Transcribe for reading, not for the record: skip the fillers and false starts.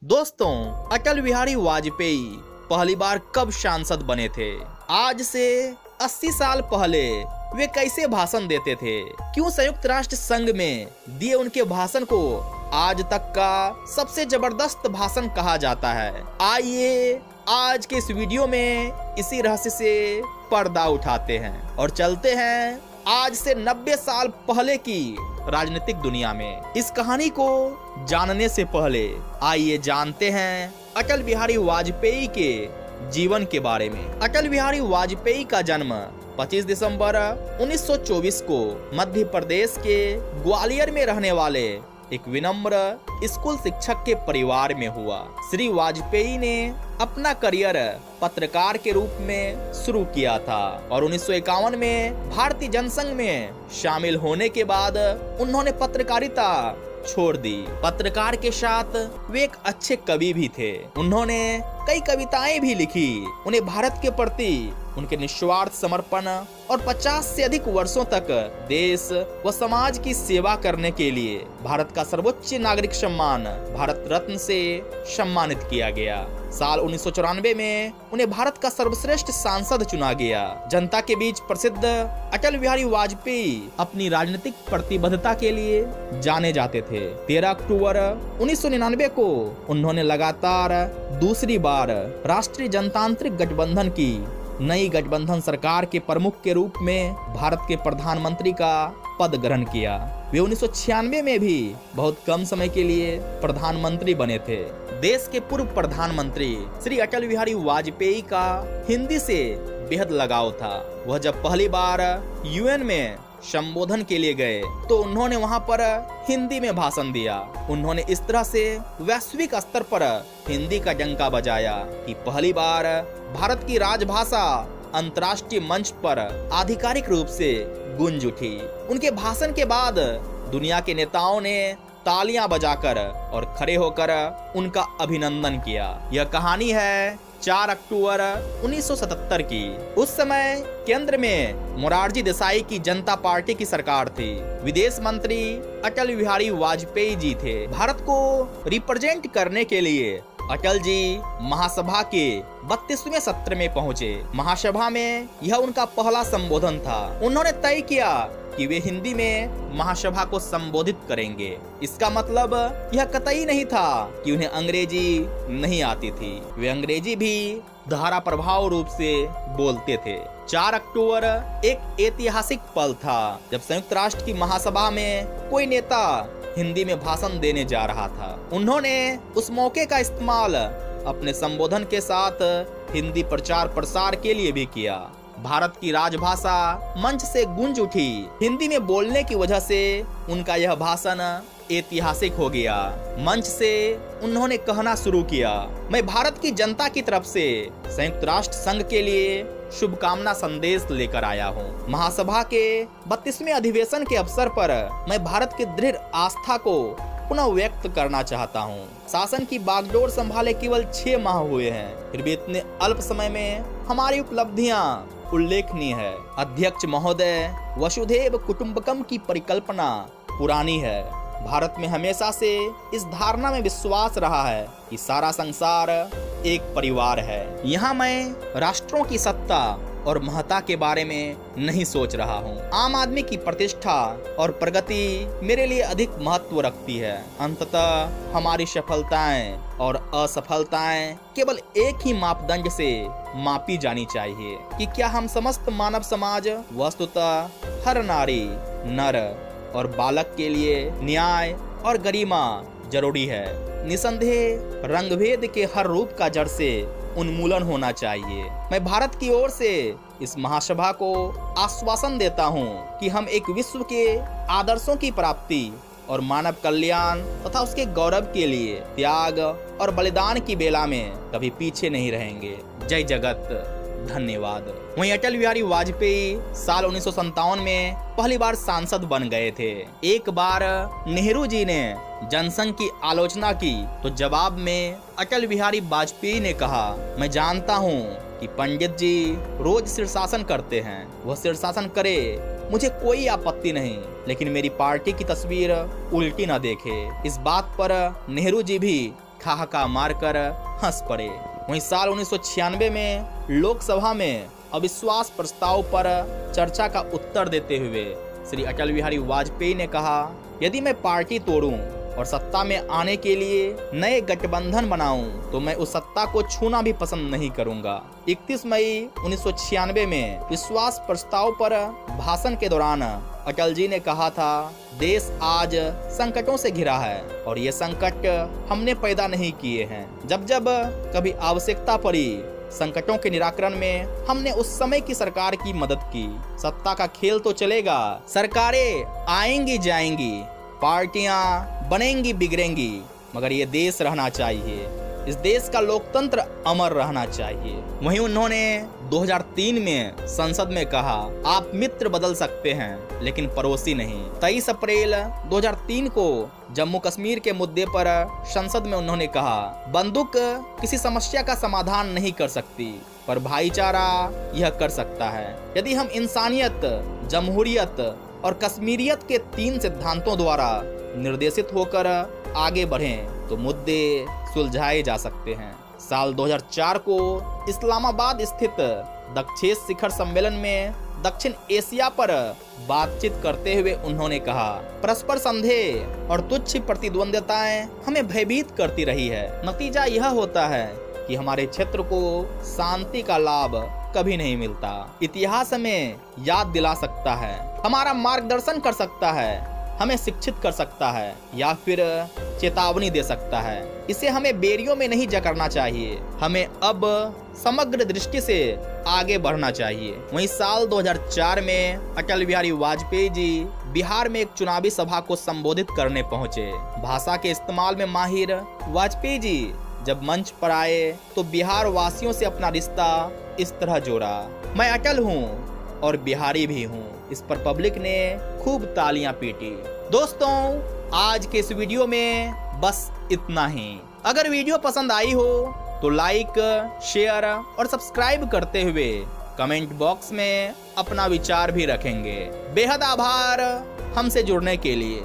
दोस्तों, अटल बिहारी वाजपेयी पहली बार कब सांसद बने थे? आज से 80 साल पहले वे कैसे भाषण देते थे? क्यों संयुक्त राष्ट्र संघ में दिए उनके भाषण को आज तक का सबसे जबरदस्त भाषण कहा जाता है? आइए आज के इस वीडियो में इसी रहस्य से पर्दा उठाते हैं और चलते हैं आज से 90 साल पहले की राजनीतिक दुनिया में। इस कहानी को जानने से पहले आइए जानते हैं अटल बिहारी वाजपेयी के जीवन के बारे में। अटल बिहारी वाजपेयी का जन्म 25 दिसंबर 1924 को मध्य प्रदेश के ग्वालियर में रहने वाले एक विनम्र स्कूल शिक्षक के परिवार में हुआ। श्री वाजपेयी ने अपना करियर पत्रकार के रूप में शुरू किया था और 1951 में भारतीय जनसंघ में शामिल होने के बाद उन्होंने पत्रकारिता छोड़ दी। पत्रकार के साथ वे एक अच्छे कवि भी थे। उन्होंने कई कविताएं भी लिखी। उन्हें भारत के प्रति उनके निस्वार्थ समर्पण और 50 से अधिक वर्षों तक देश व समाज की सेवा करने के लिए भारत का सर्वोच्च नागरिक सम्मान भारत रत्न से सम्मानित किया गया। साल 1994 में उन्हें भारत का सर्वश्रेष्ठ सांसद चुना गया। जनता के बीच प्रसिद्ध अटल बिहारी वाजपेयी अपनी राजनीतिक प्रतिबद्धता के लिए जाने जाते थे। 13 अक्टूबर 1999 को उन्होंने लगातार दूसरी बार राष्ट्रीय जनतांत्रिक गठबंधन की नई गठबंधन सरकार के प्रमुख के रूप में भारत के प्रधानमंत्री का पद ग्रहण किया। वे 1996 में भी बहुत कम समय के लिए प्रधानमंत्री बने थे। देश के पूर्व प्रधानमंत्री श्री अटल बिहारी वाजपेयी का हिंदी से बेहद लगाव था। वह जब पहली बार यूएन में संबोधन के लिए गए तो उन्होंने वहां पर हिंदी में भाषण दिया। उन्होंने इस तरह से वैश्विक स्तर पर हिंदी का डंका बजाया कि पहली बार भारत की राजभाषा अंतर्राष्ट्रीय मंच पर आधिकारिक रूप से गूंज उठी। उनके भाषण के बाद दुनिया के नेताओं ने तालियां बजाकर और खड़े होकर उनका अभिनंदन किया। यह कहानी है 4 अक्टूबर 1977 की। उस समय केंद्र में मोरारजी देसाई की जनता पार्टी की सरकार थी। विदेश मंत्री अटल बिहारी वाजपेयी जी थे। भारत को रिप्रेजेंट करने के लिए अटल जी महासभा के 32वें सत्र में पहुंचे। महासभा में यह उनका पहला संबोधन था। उन्होंने तय किया कि वे हिंदी में महासभा को संबोधित करेंगे। इसका मतलब यह कतई नहीं था कि उन्हें अंग्रेजी नहीं आती थी। वे अंग्रेजी भी धारा प्रभाव रूप से बोलते थे। 4 अक्टूबर एक ऐतिहासिक पल था जब संयुक्त राष्ट्र की महासभा में कोई नेता हिंदी में भाषण देने जा रहा था। उन्होंने उस मौके का इस्तेमाल अपने संबोधन के साथ हिंदी प्रचार प्रसार के लिए भी किया। भारत की राजभाषा मंच से गूंज उठी। हिंदी में बोलने की वजह से उनका यह भाषण ऐतिहासिक हो गया। मंच से उन्होंने कहना शुरू किया, मैं भारत की जनता की तरफ से संयुक्त राष्ट्र संघ के लिए शुभकामना संदेश लेकर आया हूँ। महासभा के 32वें अधिवेशन के अवसर पर मैं भारत की दृढ़ आस्था को पुनः व्यक्त करना चाहता हूँ। शासन की बागडोर संभाले केवल 6 माह हुए हैं, फिर भी इतने अल्प समय में हमारी उपलब्धियाँ उल्लेखनीय है। अध्यक्ष महोदय, वसुधैव कुटुंबकम की परिकल्पना पुरानी है। भारत में हमेशा से इस धारणा में विश्वास रहा है कि सारा संसार एक परिवार है। यहाँ मैं राष्ट्रों की सत्ता और महत्ता के बारे में नहीं सोच रहा हूँ। आम आदमी की प्रतिष्ठा और प्रगति मेरे लिए अधिक महत्व रखती है। अंततः हमारी सफलताएं और असफलताएं केवल एक ही मापदंड से मापी जानी चाहिए कि क्या हम समस्त मानव समाज वस्तुतः हर नारी, नर और बालक के लिए न्याय और गरिमा जरूरी है। निसंदेह रंगभेद के हर रूप का जड़ से उन्मूलन होना चाहिए। मैं भारत की ओर से इस महासभा को आश्वासन देता हूं कि हम एक विश्व के आदर्शों की प्राप्ति और मानव कल्याण तथा उसके गौरव के लिए त्याग और बलिदान की बेला में कभी पीछे नहीं रहेंगे। जय जगत। धन्यवाद। वहीं अटल बिहारी वाजपेयी साल 1957 में पहली बार सांसद बन गए थे। एक बार नेहरू जी ने जनसंघ की आलोचना की तो जवाब में अटल बिहारी वाजपेयी ने कहा, मैं जानता हूँ कि पंडित जी रोज शीर्षासन करते हैं, वह शीर्षासन करे, मुझे कोई आपत्ति नहीं, लेकिन मेरी पार्टी की तस्वीर उल्टी न देखे। इस बात पर नेहरू जी भी ठहाका मारकर हंस पड़े। वहीं साल 1996 में लोकसभा में अविश्वास प्रस्ताव पर चर्चा का उत्तर देते हुए श्री अटल बिहारी वाजपेयी ने कहा, यदि मैं पार्टी तोड़ूं और सत्ता में आने के लिए नए गठबंधन बनाऊं तो मैं उस सत्ता को छूना भी पसंद नहीं करूंगा। 31 मई 1996 में विश्वास प्रस्ताव पर भाषण के दौरान अटल जी ने कहा था, देश आज संकटों से घिरा है और ये संकट हमने पैदा नहीं किए हैं। जब जब कभी आवश्यकता पड़ी संकटों के निराकरण में हमने उस समय की सरकार की मदद की। सत्ता का खेल तो चलेगा, सरकारें आएंगी जाएंगी, पार्टियां बनेंगी बिगड़ेंगी, मगर ये देश रहना चाहिए, इस देश का लोकतंत्र अमर रहना चाहिए। वहीं उन्होंने 2003 में संसद में कहा, आप मित्र बदल सकते हैं लेकिन पड़ोसी नहीं। 23 अप्रैल 2003 को जम्मू कश्मीर के मुद्दे पर संसद में उन्होंने कहा, बंदूक किसी समस्या का समाधान नहीं कर सकती पर भाईचारा यह कर सकता है। यदि हम इंसानियत, जमहूरियत और कश्मीरियत के 3 सिद्धांतों द्वारा निर्देशित होकर आगे बढ़ें तो मुद्दे सुलझाए जा सकते हैं। साल 2004 को इस्लामाबाद स्थित दक्षिण शिखर सम्मेलन में दक्षिण एशिया पर बातचीत करते हुए उन्होंने कहा, परस्पर संदेह और तुच्छ प्रतिद्वंद्विताएं हमें भयभीत करती रही है। नतीजा यह होता है कि हमारे क्षेत्र को शांति का लाभ कभी नहीं मिलता। इतिहास हमें याद दिला सकता है, हमारा मार्गदर्शन कर सकता है, हमें शिक्षित कर सकता है या फिर चेतावनी दे सकता है। इसे हमें बेरियों में नहीं जकड़ना चाहिए, हमें अब समग्र दृष्टि से आगे बढ़ना चाहिए। वहीं साल 2004 में अटल बिहारी वाजपेयी जी बिहार में एक चुनावी सभा को संबोधित करने पहुंचे। भाषा के इस्तेमाल में माहिर वाजपेयी जी जब मंच पर आए तो बिहार वासियों से अपना रिश्ता इस तरह जोड़ा, मैं अटल हूँ और बिहारी भी हूँ। इस पर पब्लिक ने खूब तालियां पीटी। दोस्तों, आज के इस वीडियो में बस इतना ही। अगर वीडियो पसंद आई हो तो लाइक, शेयर और सब्सक्राइब करते हुए कमेंट बॉक्स में अपना विचार भी रखेंगे। बेहद आभार हमसे जुड़ने के लिए।